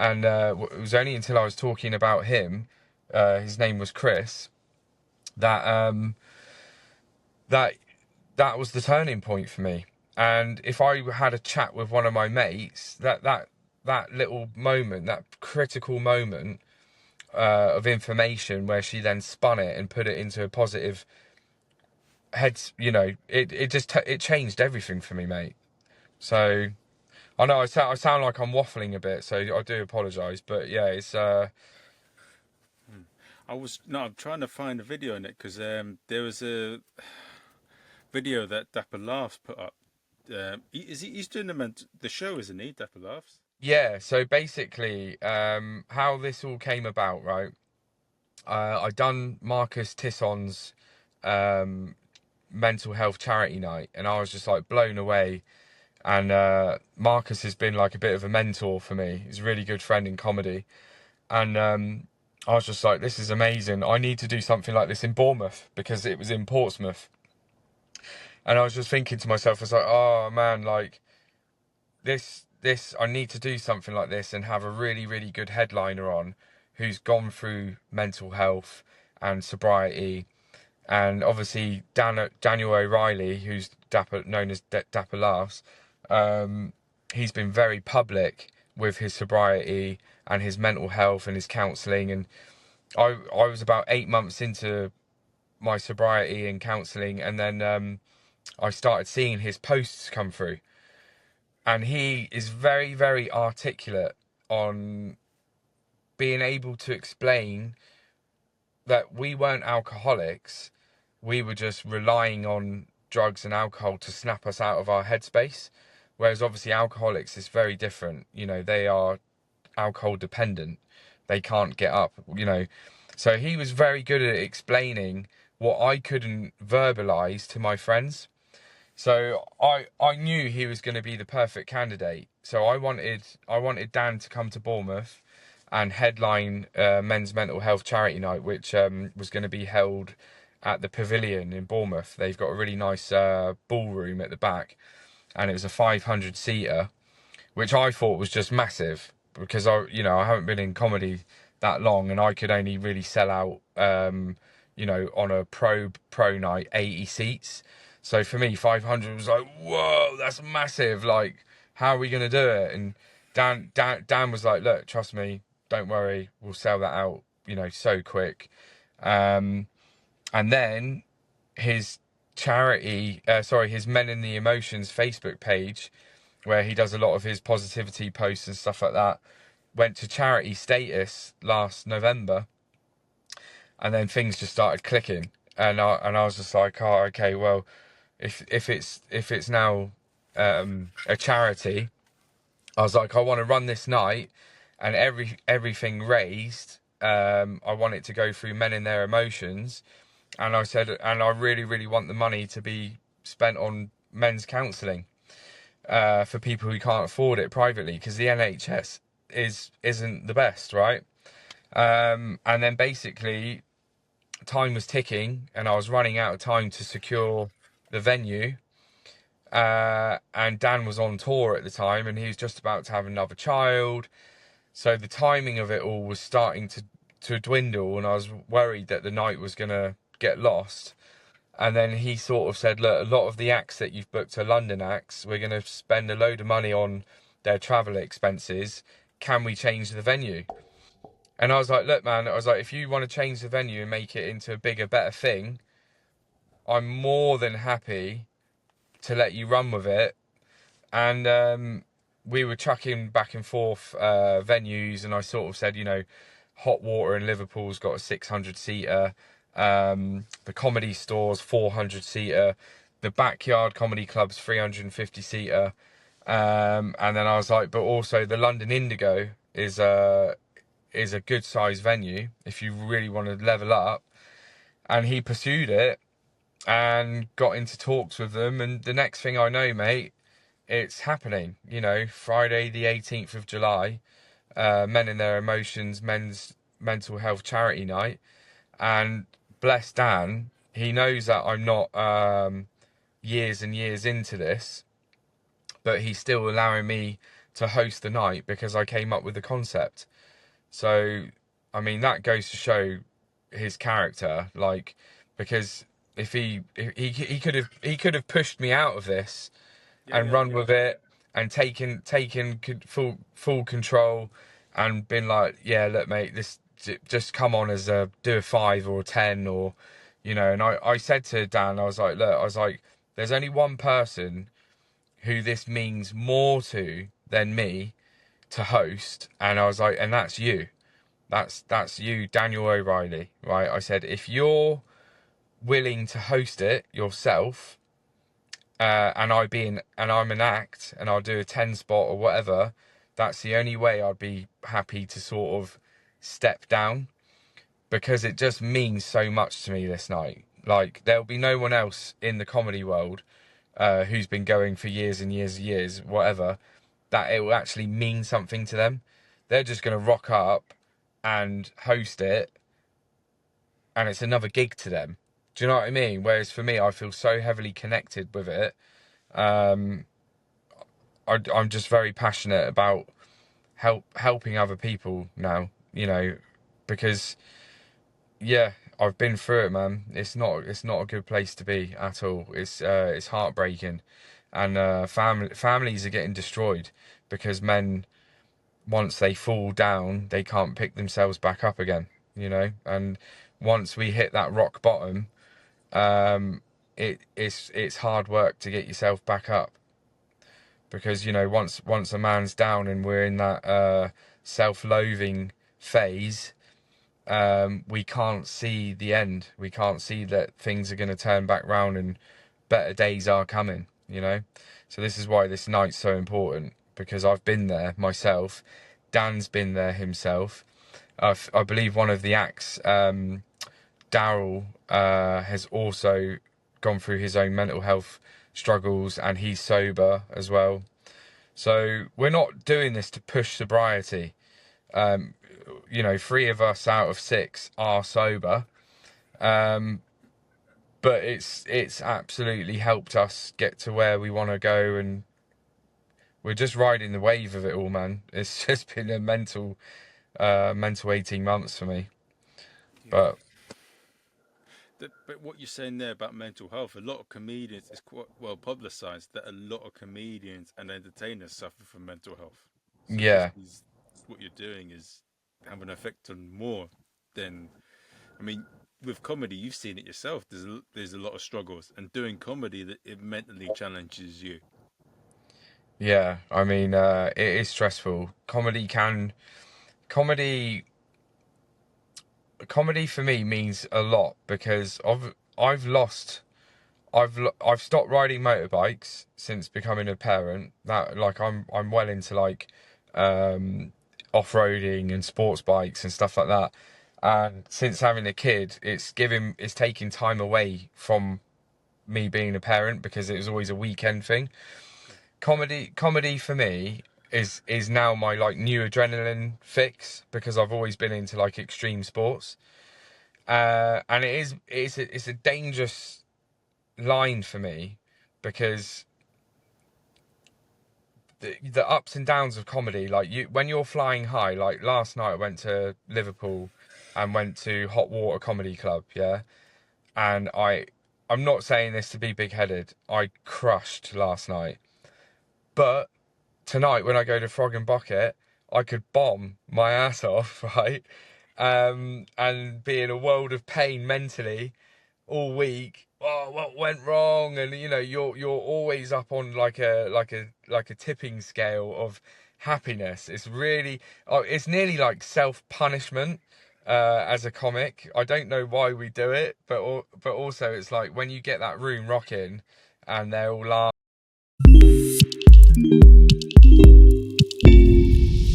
And it was only until I was talking about him, his name was Chris, that that that was the turning point for me. And if I had a chat with one of my mates, that little moment, that critical moment of information where she then spun it and put it into a positive heads, it changed everything for me, mate. So I know I sound like I'm waffling a bit, so I do apologise, but yeah, it's I'm trying to find a video on it because there was a video that Dapper Laughs put up. He's doing the show, isn't he? Dapper Laughs. yeah. So basically, how this all came about, right? I done Marcus Tisson's um, mental health charity night, and I was just like blown away. And Marcus has been like a bit of a mentor for me. He's a really good friend in comedy, and I was just like, this is amazing. I need to do something like this in Bournemouth because it was in Portsmouth. And I was just thinking to myself, I was like, oh man, like this, I need to do something like this and have a really, really good headliner on who's gone through mental health and sobriety. And obviously Daniel O'Reilly, who's known as Dapper Laughs, he's been very public with his sobriety and his mental health and his counselling. And I was about 8 months into my sobriety and counselling, and then I started seeing his posts come through. And he is very, very articulate on being able to explain that we weren't alcoholics. We were just relying on drugs and alcohol to snap us out of our headspace. Whereas obviously alcoholics is very different. They are alcohol dependent. They can't get up, So he was very good at explaining what I couldn't verbalize to my friends. So I knew he was going to be the perfect candidate. So I wanted Dan to come to Bournemouth and headline men's mental health charity night, which was going to be held at the Pavilion in Bournemouth. They've got a really nice ballroom at the back, and it was a 500 seater, which I thought was just massive because I haven't been in comedy that long, and I could only really sell out on a pro night 80 seats. So for me, 500 was like, whoa, that's massive. Like, how are we going to do it? And Dan was like, look, trust me, don't worry, we'll sell that out, so quick. And then his his Men in the Emotions Facebook page, where he does a lot of his positivity posts and stuff like that, went to charity status last November, and then things just started clicking. And I was just like, oh, okay, well, if it's now a charity, I was like, I want to run this night, and everything raised, I want it to go through Men in Their Emotions, and I said, and I really, really want the money to be spent on men's counselling for people who can't afford it privately, because the NHS isn't the best, right? And then basically time was ticking, and I was running out of time to secure the venue. And Dan was on tour at the time, and he was just about to have another child. So the timing of it all was starting to dwindle, and I was worried that the night was going to get lost. And then he sort of said, look, a lot of the acts that you've booked are London acts. We're going to spend a load of money on their travel expenses. Can we change the venue? And I was like, look, man, if you want to change the venue and make it into a bigger, better thing, I'm more than happy to let you run with it. And we were chucking back and forth venues, and I sort of said, Hot Water in Liverpool's got a 600 seater, the Comedy Store's 400 seater, the Backyard Comedy Club's 350 seater, and then I was like, but also the London Indigo is a good size venue if you really want to level up. And he pursued it and got into talks with them, and the next thing I know, mate, it's happening. Friday the 18th of July, Men in Their Emotions men's mental health charity night. And bless Dan, he knows that I'm not years and years into this, but he's still allowing me to host the night because I came up with the concept. So, I mean, that goes to show his character, like, because if he could have pushed me out of this Yeah, and yeah, run with it and taken full control and been like, yeah, look, mate, this just come on as a do a 5 or a 10 or, you know. And I said to Dan, I was like, look, I was like, there's only one person who this means more to than me to host, and I was like, and that's you. That's you, Daniel O'Reilly, right? I said, if you're willing to host it yourself, and I'm an act, and I'll do a 10 spot or whatever, that's the only way I'd be happy to sort of step down, because it just means so much to me this night. Like, there'll be no one else in the comedy world who's been going for years and years and years, whatever, that it will actually mean something to them. They're just going to rock up and host it, and it's another gig to them. Do you know what I mean? Whereas for me, I feel so heavily connected with it. Um, I'm just very passionate about helping other people now, you know, because yeah, I've been through it, man. It's not a good place to be at all. It's heartbreaking, and families are getting destroyed because men, once they fall down, they can't pick themselves back up again, you know. And once we hit that rock bottom, it's hard work to get yourself back up, because you know, once a man's down and we're in that self-loathing phase, we can't see the end. We can't see that things are going to turn back round and better days are coming, you know. So this is why this night's so important, because I've been there myself. Dan's been there himself. I believe one of the acts, Daryl, has also gone through his own mental health struggles, and he's sober as well. So we're not doing this to push sobriety. You know, 3 of us out of 6 are sober, but it's absolutely helped us get to where we want to go, and we're just riding the wave of it all, man. It's just been a mental 18 months for me. yeah. But But what you're saying there about mental health, a lot of comedians, it's quite well publicized that a lot of comedians and entertainers suffer from mental health. So this yeah, is what you're doing is have an effect on more than, I mean, with comedy, you've seen it yourself. There's a lot of struggles, and doing comedy that it mentally challenges you. yeah. I mean, it is stressful. Comedy comedy for me means a lot, because I've stopped riding motorbikes since becoming a parent. That, like, I'm well into like um off-roading and sports bikes and stuff like that. And since having a kid, it's taking time away from me being a parent, because it was always a weekend thing. Yeah. Comedy for me is now my like new adrenaline fix, because I've always been into like extreme sports. And it's a dangerous line for me, because the ups and downs of comedy, like, you when you're flying high, like last night I went to Liverpool and went to Hot Water Comedy Club, yeah. And I'm not saying this to be big-headed, I crushed last night. But tonight, when I go to Frog and Bucket, I could bomb my ass off, right? And be in a world of pain mentally all week. Oh, what went wrong? And you know, you're always up on like a tipping scale of happiness. It's really, it's nearly like self-punishment as a comic. I don't know why we do it, but also it's like when you get that room rocking and they're all laughing.